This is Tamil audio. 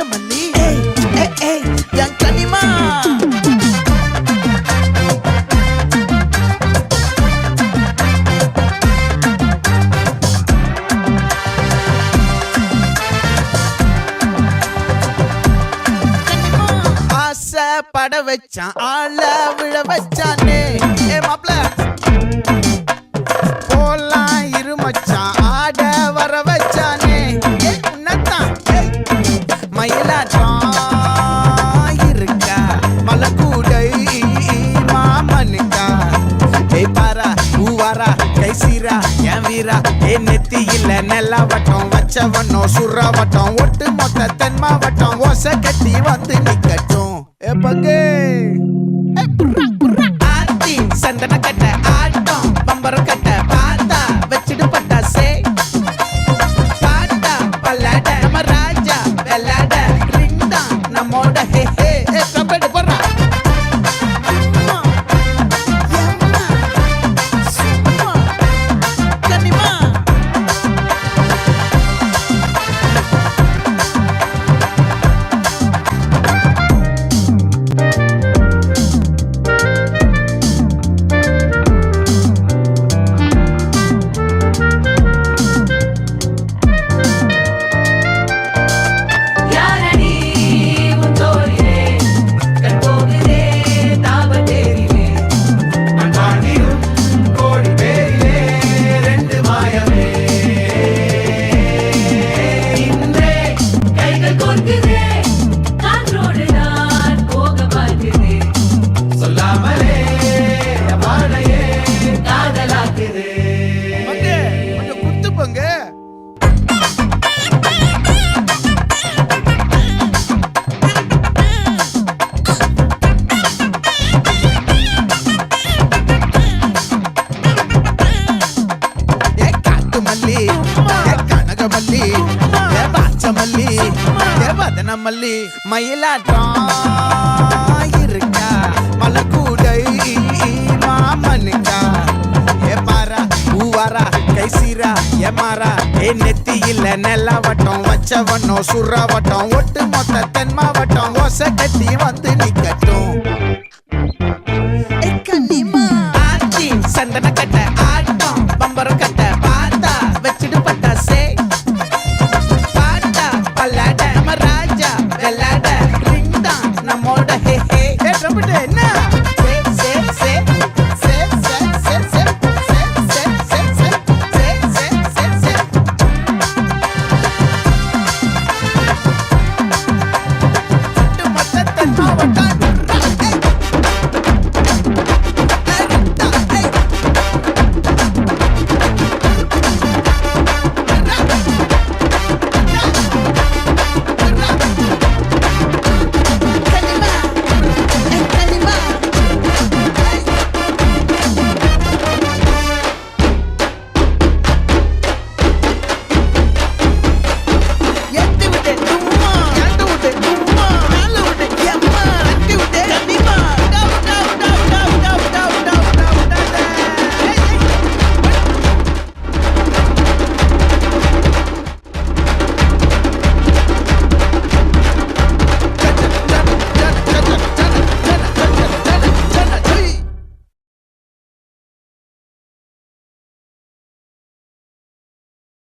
Mali, yang kanima. ஆசை பட வச்சான் ஆள விழ வச்சானே மாப்ள போலாம் இருமச்சான் ஆட வர வச்சானே உன்னத்தான் மயிலாட்டம் இருக்கா மலக்கூடை மாமனுக்கா பாரா பூவாரா கைசீரா என் வீரா நெத்தி இல்ல நெல்லா வட்டம் வச்சவனோ சுறா வட்டம் ஒட்டு மொத்த தென் மாவட்டம் ஓசை கட்டி வந்து நிக்கட்டும் பங்கே ஆத்தி சந்தன கட்ட ஆட்டம் பம்பரம் கட்ட பார்த்தா வச்சிடு பட்டாசே பாட்டா பல்லாட நம்ம ராஜா வெள்ளாட ரிங் தான் நம்மோட ஹே ஹே கபடி போடுறா மல்லி மயிலாட்டம் இருக்கா மலக்கூடை மாமனுக்கா பாரா பூவாரா கைசீரா மாறா நெத்தி இல்ல நெல்லா வட்டம் வச்சவனோ சுறா வட்டம் ஒட்டு மொத்த தென் மாவட்டம்